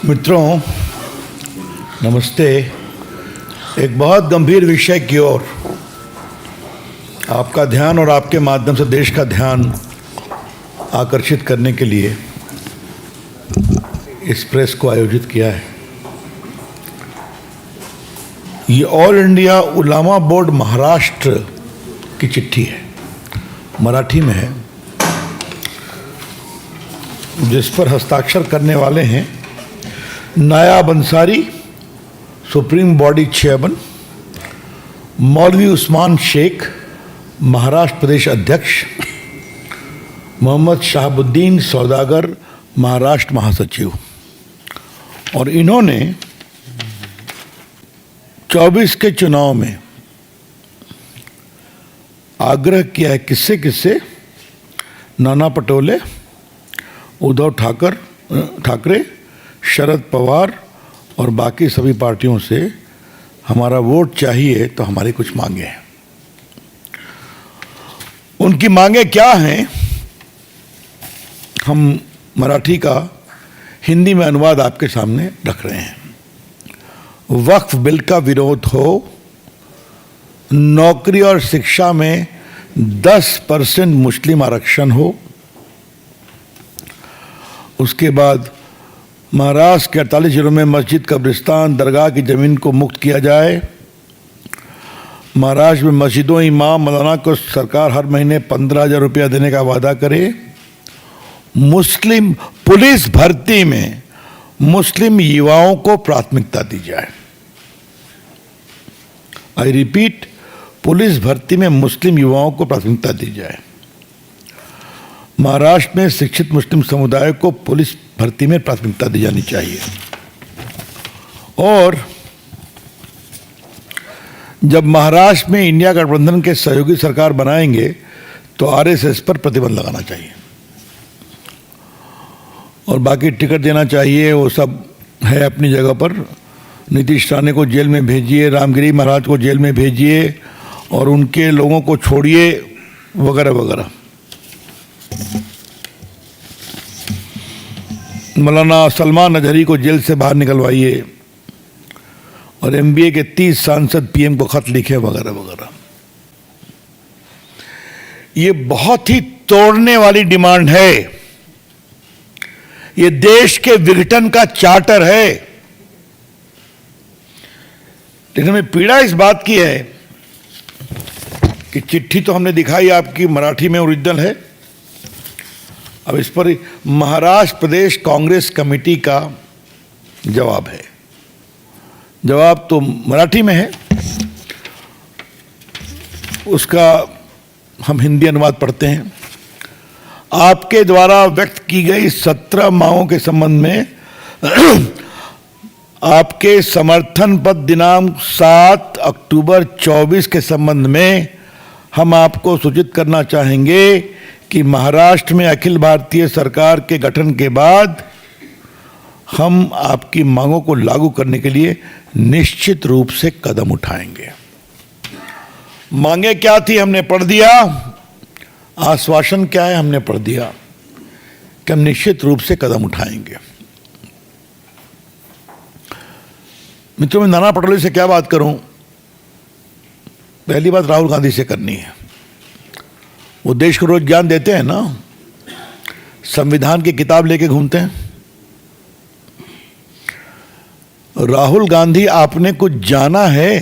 मित्रों, नमस्ते। एक बहुत गंभीर विषय की ओर आपका ध्यान और आपके माध्यम से देश का ध्यान आकर्षित करने के लिए इस प्रेस को आयोजित किया है। ये ऑल इंडिया उलामा बोर्ड महाराष्ट्र की चिट्ठी है, मराठी में है, जिस पर हस्ताक्षर करने वाले हैं नायाब अंसारी, सुप्रीम बॉडी चेयरमैन, मौलवी उस्मान शेख, महाराष्ट्र प्रदेश अध्यक्ष, मोहम्मद शहाबुद्दीन सौदागर, महाराष्ट्र महासचिव। और इन्होंने 24 के चुनाव में आग्रह किया है किससे नाना पटोले, उद्धव ठाकरे, शरद पवार और बाकी सभी पार्टियों से हमारा वोट चाहिए तो हमारी कुछ मांगे हैं। उनकी मांगे क्या हैं, हम मराठी का हिंदी में अनुवाद आपके सामने रख रहे हैं। वक्फ बिल का विरोध हो, नौकरी और शिक्षा में 10% मुस्लिम आरक्षण हो, उसके बाद महाराष्ट्र के 48 जिलों में मस्जिद, कब्रिस्तान, दरगाह की ज़मीन को मुक्त किया जाए। महाराष्ट्र में मस्जिदों, इमाम, मौलाना को सरकार हर महीने 15,000 रुपया देने का वादा करे। मुस्लिम पुलिस भर्ती में मुस्लिम युवाओं को प्राथमिकता दी जाए। आई रिपीट, पुलिस भर्ती में मुस्लिम युवाओं को प्राथमिकता दी जाए। महाराष्ट्र में शिक्षित मुस्लिम समुदाय को पुलिस भर्ती में प्राथमिकता दी जानी चाहिए। और जब महाराष्ट्र में इंडिया गठबंधन के सहयोगी सरकार बनाएंगे तो आरएसएस पर प्रतिबंध लगाना चाहिए और बाकी टिकट देना चाहिए। वो सब है अपनी जगह पर। नीतीश राणे को जेल में भेजिए, रामगिरी महाराज को जेल में भेजिए और उनके लोगों को छोड़िए, वगैरह वगैरह। मौलाना सलमान अजहरी को जेल से बाहर निकलवाइए और एमबीए के 30 सांसद पीएम को खत लिखे, वगैरह वगैरह। ये बहुत ही तोड़ने वाली डिमांड है। ये देश के विघटन का चार्टर है। लेकिन हमें पीड़ा इस बात की है कि चिट्ठी तो हमने दिखाई, आपकी मराठी में ओरिजिनल है। अब इस पर महाराष्ट्र प्रदेश कांग्रेस कमेटी का जवाब है। जवाब तो मराठी में है, उसका हम हिंदी अनुवाद पढ़ते हैं। आपके द्वारा व्यक्त की गई 17 मांगों के संबंध में आपके समर्थन पत्र दिनांक 7 अक्टूबर 24 के संबंध में हम आपको सूचित करना चाहेंगे कि महाराष्ट्र में अखिल भारतीय सरकार के गठन के बाद हम आपकी मांगों को लागू करने के लिए निश्चित रूप से कदम उठाएंगे। मांगे क्या थी हमने पढ़ दिया, आश्वासन क्या है हमने पढ़ दिया कि हम निश्चित रूप से कदम उठाएंगे। मित्रों, मैं नाना पटोले से क्या बात करूं? पहली बात राहुल गांधी से करनी है। वो देश को रोज ज्ञान देते हैं ना, संविधान की किताब लेके घूमते हैं। राहुल गांधी, आपने कुछ जाना है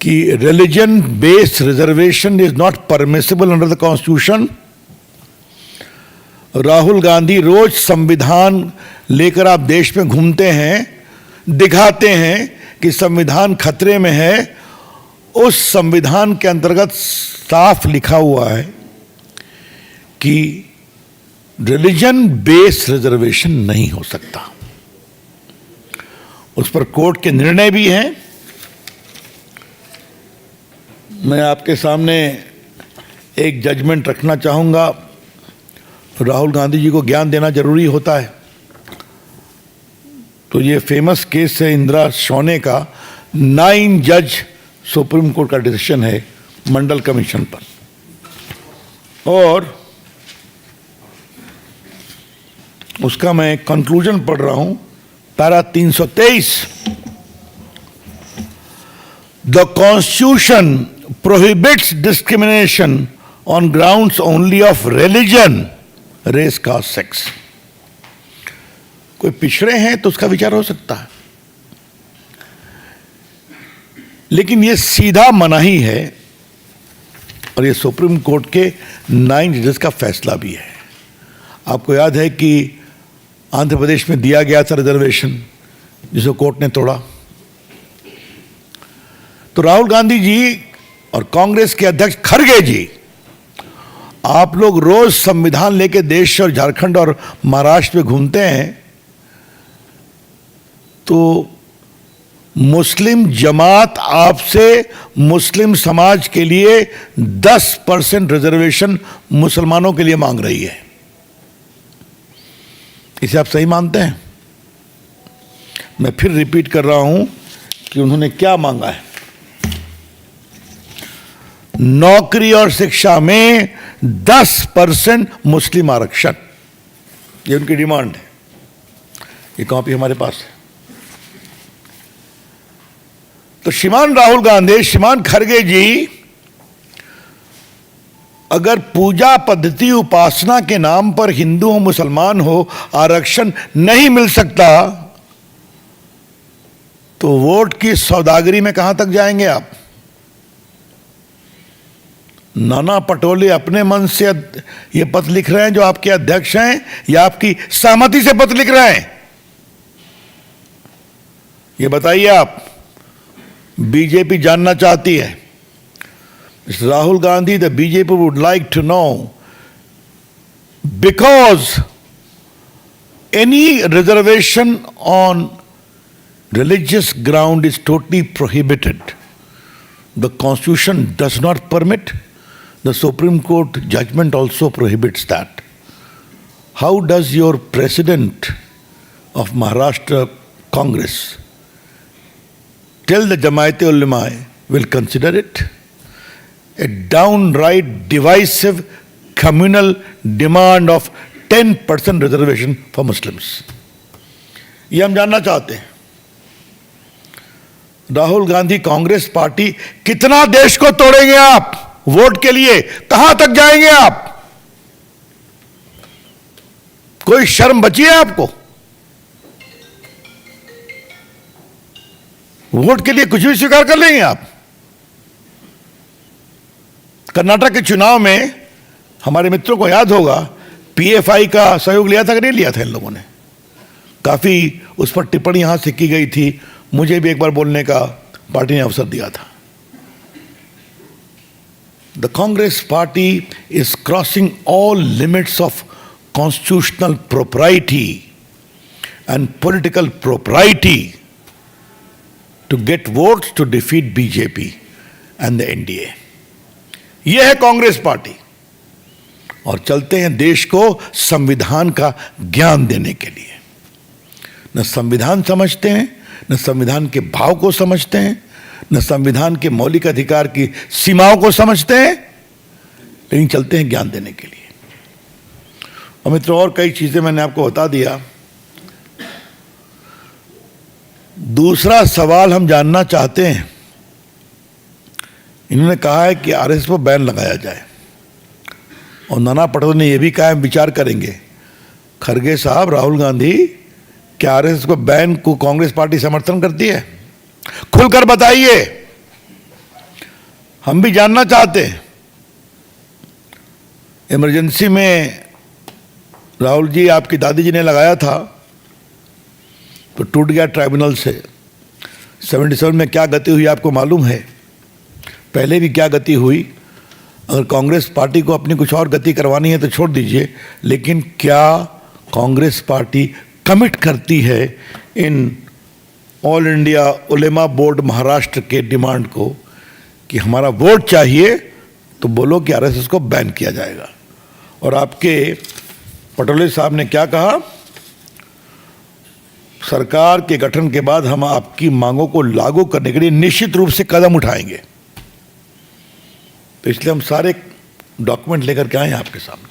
कि religion based reservation is not permissible under the constitution? Rahul Gandhi रोज संविधान लेकर आप देश में घूमते हैं, दिखाते हैं कि संविधान खतरे में है। उस संविधान के अंतर्गत साफ लिखा हुआ है कि रिलीजन बेस्ड रिजर्वेशन नहीं हो सकता। उस पर कोर्ट के निर्णय भी हैं। मैं आपके सामने एक जजमेंट रखना चाहूंगा। राहुल गांधी जी को ज्ञान देना जरूरी होता है, तो ये फेमस केस है इंदिरा सोने का। 9 जज सुप्रीम कोर्ट का डिसीजन है मंडल कमीशन पर। और उसका मैं कंक्लूजन पढ़ रहा हूं para 323, the constitution prohibits discrimination on grounds only of religion, race, caste, sex. कोई पिछड़े हैं तो उसका विचार हो सकता है, लेकिन यह सीधा मनाही है और यह सुप्रीम कोर्ट के 9 जजेस का फैसला भी है। आपको याद है कि आंध्र प्रदेश में दिया गया था रिजर्वेशन, जिसे कोर्ट ने तोड़ा। तो राहुल गांधी जी और कांग्रेस के अध्यक्ष खड़गे जी, आप लोग रोज संविधान लेके देश और झारखंड और महाराष्ट्र में घूमते हैं, तो मुस्लिम जमात आपसे मुस्लिम समाज के लिए 10% रिजर्वेशन मुसलमानों के लिए मांग रही है। इसे आप सही मानते हैं? मैं फिर रिपीट कर रहा हूं कि उन्होंने क्या मांगा है। नौकरी और शिक्षा में 10% मुस्लिम आरक्षण, ये उनकी डिमांड है। ये कॉपी हमारे पास है। तो श्रीमान राहुल गांधी, श्रीमान खड़गे जी, अगर पूजा पद्धति उपासना के नाम पर हिंदू हो मुसलमान हो आरक्षण नहीं मिल सकता, तो वोट की सौदागरी में कहां तक जाएंगे आप? नाना पटोले अपने मन से ये पत्र लिख रहे हैं जो आपके अध्यक्ष हैं, या आपकी सहमति से पत्र लिख रहे हैं? ये बताइए आप। बीजेपी जानना चाहती है। Mr. Rahul Gandhi, the BJP would like to know, because any reservation on religious ground is totally prohibited. The Constitution does not permit. The Supreme Court judgment also prohibits that. How does your president of Maharashtra Congress tell the Jamaat-e-Ulema will consider it? A downright divisive communal demand of 10% reservation for Muslims. ये हम जानना चाहते हैं। Rahul Gandhi Congress party, कितना देश को तोड़ेंगे आप वोट के लिए? कहां तक जाएंगे आप? कोई शर्म बची है आपको? वोट के लिए कुछ भी स्वीकार कर लेंगे आप? कर्नाटक के चुनाव में हमारे मित्रों को याद होगा, पीएफआई का सहयोग लिया था कि नहीं लिया था इन लोगों ने? काफी उस पर टिप्पणी यहां से की गई थी। मुझे भी एक बार बोलने का पार्टी ने अवसर दिया था। The Congress party is crossing all limits of constitutional propriety and political propriety to get votes to defeat BJP and the NDA. यह है कांग्रेस पार्टी। और चलते हैं देश को संविधान का ज्ञान देने के लिए। न संविधान समझते हैं, न संविधान के भाव को समझते हैं, न संविधान के मौलिक अधिकार की सीमाओं को समझते हैं, लेकिन चलते हैं ज्ञान देने के लिए। और मित्रों, और कई चीजें मैंने आपको बता दिया। दूसरा सवाल हम जानना चाहते हैं। इन्होंने कहा है कि आरएसएस पर बैन लगाया जाए, और नाना पटोले ने यह भी कहा हम विचार करेंगे। खड़गे साहब, राहुल गांधी, क्या आरएसएस को बैन को कांग्रेस पार्टी समर्थन करती है? खुलकर बताइए, हम भी जानना चाहते हैं। इमरजेंसी में राहुल जी, आपकी दादी जी ने लगाया था तो टूट गया ट्राइब्यूनल से। 77 में क्या गति हुई आपको मालूम है? पहले भी क्या गति हुई? अगर कांग्रेस पार्टी को अपनी कुछ और गति करवानी है तो छोड़ दीजिए, लेकिन क्या कांग्रेस पार्टी कमिट करती है in all India Ulema board Maharashtra के डिमांड को कि हमारा वोट चाहिए, तो बोलो कि आरएसएस को बैन किया जाएगा। और आपके पटोले साहब ने क्या कहा? सरकार के गठन के बाद हम आपकी मांगों को लागू करने के लिए निश्चित रूप से कदम उठाएंगे। तो इसलिए हम सारे डॉक्यूमेंट लेकर के आए हैं आपके सामने।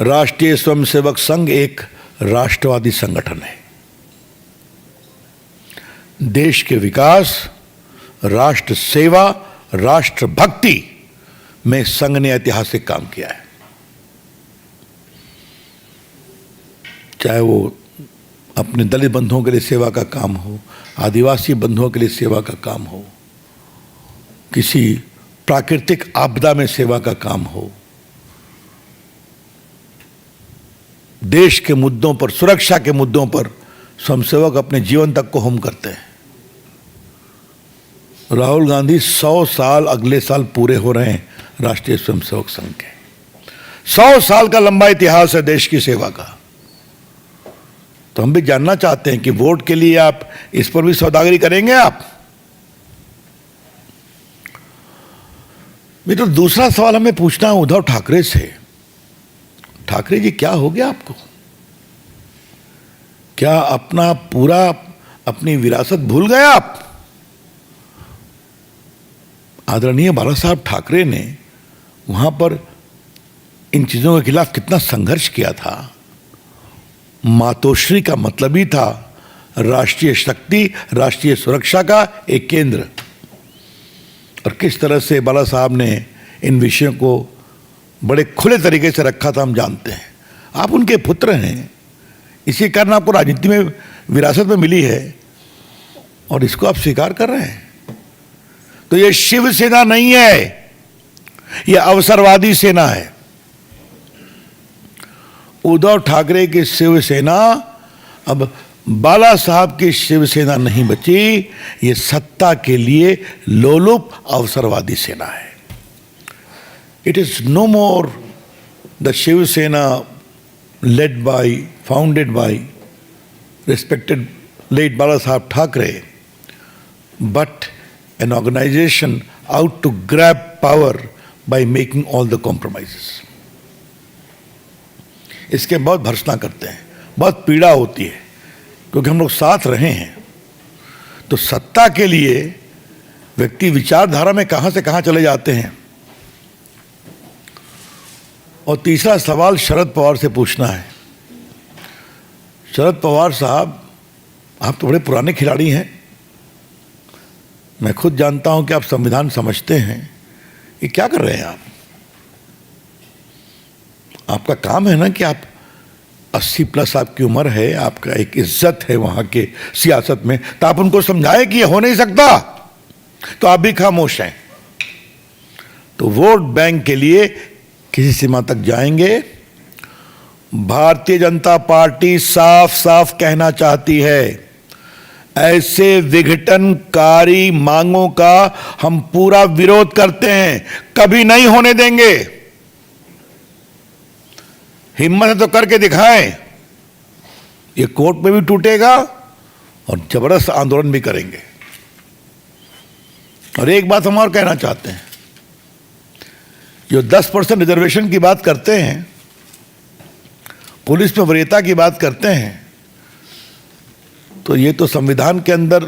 राष्ट्रीय स्वयंसेवक संघ एक राष्ट्रवादी संगठन है। देश के विकास, राष्ट्र सेवा, राष्ट्र भक्ति में संघ ने ऐतिहासिक काम किया है। चाहे वो अपने दलित बंधुओं के लिए सेवा का काम हो, आदिवासी बंधुओं के लिए सेवा का काम हो, किसी प्राकृतिक आपदा में सेवा का काम हो, देश के मुद्दों पर, सुरक्षा के मुद्दों पर स्वयंसेवक अपने जीवन तक को होम करते हैं। राहुल गांधी 100 साल अगले साल पूरे हो रहे हैं राष्ट्रीय स्वयंसेवक संघ के। 100 साल का लंबा इतिहास है देश की सेवा का। तो हम भी जानना चाहते हैं कि वोट के लिए आप इस पर भी सौदागरी करेंगे आप? तो दूसरा सवाल हमें पूछना है उद्धव ठाकरे से। ठाकरे जी, क्या हो गया आपको? क्या अपनी विरासत भूल गए आप? आदरणीय बाला साहब ठाकरे ने वहां पर इन चीजों के खिलाफ कितना संघर्ष किया था। मातोश्री का मतलब ही था राष्ट्रीय शक्ति, राष्ट्रीय सुरक्षा का एक केंद्र। और किस तरह से बाला साहब ने इन विषयों को बड़े खुले तरीके से रखा था, हम जानते हैं। आप उनके पुत्र हैं, इसी कारण आपको राजनीति में विरासत में मिली है और इसको आप स्वीकार कर रहे हैं। तो ये शिवसेना नहीं है, ये अवसरवादी सेना है। उद्धव ठाकरे की शिवसेना अब बाला साहब की शिवसेना नहीं बची, ये सत्ता के लिए लोलुप अवसरवादी सेना है। It is no more the Shiv Sena founded by respected late Bala Saheb Thackeray, but an organization out to grab power by making all the compromises. इसके बहुत भर्त्सना करते हैं, बहुत पीड़ा होती है, क्योंकि हम लोग साथ रहे हैं। तो सत्ता के लिए व्यक्ति विचारधारा में कहां से कहां चले जाते हैं। और तीसरा सवाल शरद पवार से पूछना है। शरद पवार साहब, आप तो बड़े पुराने खिलाड़ी हैं। मैं खुद जानता हूं कि आप संविधान समझते हैं। ये क्या कर रहे हैं आप? आपका काम है ना कि आप 80 प्लस आपकी उम्र है, आपका एक इज्जत है वहां के सियासत में, तो आप उनको समझाएं कि ये हो नहीं सकता, तो आप भी खामोश हैं। तो वोट बैंक के लिए किसी सीमा तक जाएंगे। भारतीय जनता पार्टी साफ साफ कहना चाहती है, ऐसे विघटनकारी मांगों का हम पूरा विरोध करते हैं, कभी नहीं होने देंगे। हिम्मत है तो करके दिखाएं। ये कोर्ट में भी टूटेगा और जबरदस्त आंदोलन भी करेंगे। और एक बात हम और कहना चाहते हैं, जो 10% रिजर्वेशन की बात करते हैं, पुलिस में वरीयता की बात करते हैं, तो ये तो संविधान के अंदर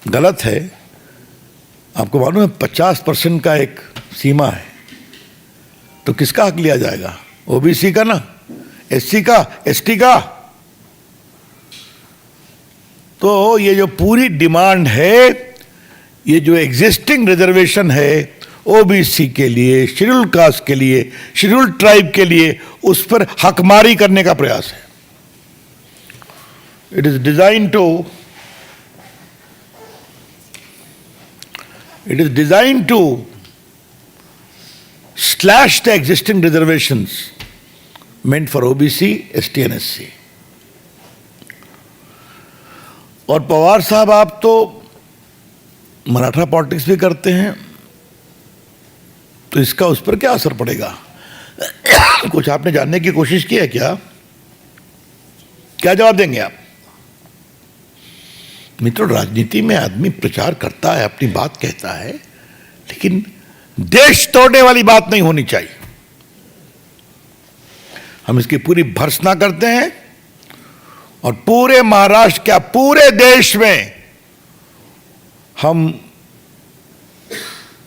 गलत है। आपको मालूम है 50% का एक सीमा है, तो किसका हक लिया जाएगा? ओबीसी का ना, एससी का, एसटी का। तो ये जो पूरी डिमांड है, ये जो एग्जिस्टिंग रिजर्वेशन है ओबीसी के लिए, शेड्यूल कास्ट के लिए, शेड्यूल ट्राइब के लिए, उस पर हकमारी करने का प्रयास है। It is design to slash the existing reservations meant for OBC, ST and SC. और पवार साहब, आप तो मराठा पॉलिटिक्स भी करते हैं, तो इसका उस पर क्या असर पड़ेगा? कुछ आपने जानने की कोशिश की है क्या? क्या जवाब देंगे आप? मित्रों, राजनीति में आदमी प्रचार करता है, अपनी बात कहता है, लेकिन देश तोड़ने वाली बात नहीं होनी चाहिए। हम इसकी पूरी भर्त्सना करते हैं और पूरे महाराष्ट्र, क्या पूरे देश में हम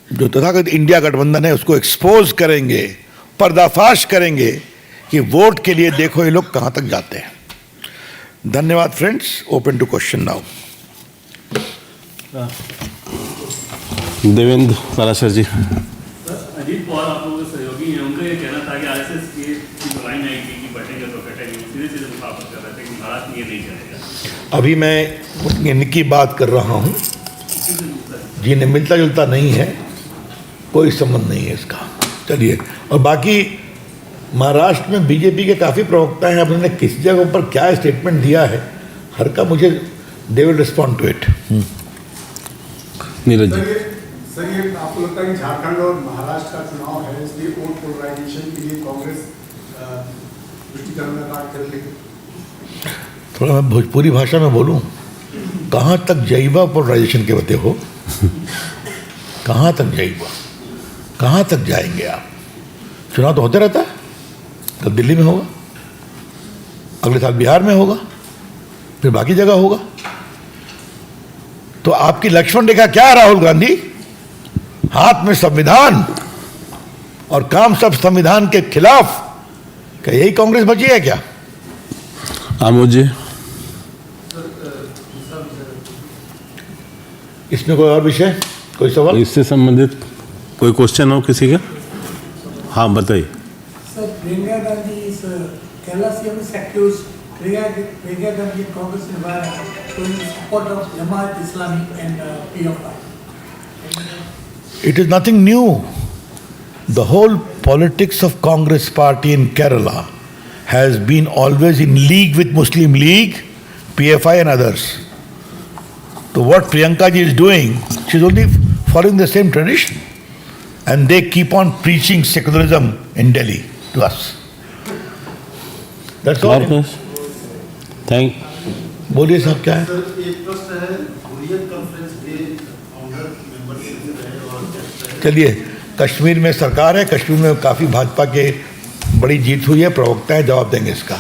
जो तथाकथित इंडिया गठबंधन है उसको एक्सपोज करेंगे, पर्दाफाश करेंगे कि वोट के लिए देखो ये लोग कहां तक जाते हैं। धन्यवाद friends. Open to question now. Devendra Parashar ji. Ajit Pawar आप लोगों के सहयोगी हैं, उनका ये कहना था कि आरएसएस की जो लाइन आई थी कि बटेंगे तो कटेंगे, सीधे सीधे मुखाफत कर रहे थे कि महाराष्ट्र में ये नहीं चलेगा। अभी मैं इनकी बात कर रहा हूं जी, ने मिलता जुलता नहीं है, कोई संबंध नहीं है इसका। चलिए, और बाकी महाराष्ट्र में बीजेपी के काफ़ी प्रवक्ता हैं, अब उन्होंने किस जगह पर क्या स्टेटमेंट दिया है हर का, मुझे they will respond to it. Neeraj ji. Sir ये आपको लगता है कि झारखंड और महाराष्ट्र का चुनाव है, इसलिए वोट पोलराइजेशन के लिए कांग्रेस दृष्टिकरण में बात कर लेगी? थोड़ा मैं भोजपुरी भाषा में बोलूं, कहाँ तक जाइबा पोलराइजेशन के बते हो? कहाँ तक जाइबा, कहाँ तक जाएंगे आप? चुनाव तो होते रहता है, कल दिल्ली में होगा, अगले साल बिहार में होगा, फिर बाकी जगह होगा। तो आपकी लक्ष्मण रेखा क्या है राहुल गांधी? हाथ में संविधान और काम सब संविधान के खिलाफ। क्या यही कांग्रेस बची है क्या? आमोद जी। इसमें कोई और विषय, कोई सवाल? इससे संबंधित कोई क्वेश्चन हो किसी का? हाँ बताइए। Sir, Priyanka Gandhi is Kerala CM is accused. Priyanka Gandhi and Congress environment to in support of Jamaat Islami and PFI. It is nothing new. The whole politics of Congress party in Kerala has been always in league with Muslim League, PFI and others. So what Priyanka ji is doing, she is only following the same tradition. And they keep on preaching secularism in Delhi to us. That's all. Thank. बोलिए साहब, क्या है? Sir एक प्रश्न है, Hurriyat conference के founder membership से रहे और चलिए, कश्मीर में सरकार है, कश्मीर में काफ़ी भाजपा के बड़ी जीत हुई है, प्रवक्ता है, जवाब देंगे इसका।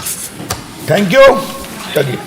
Thank you. चलिए।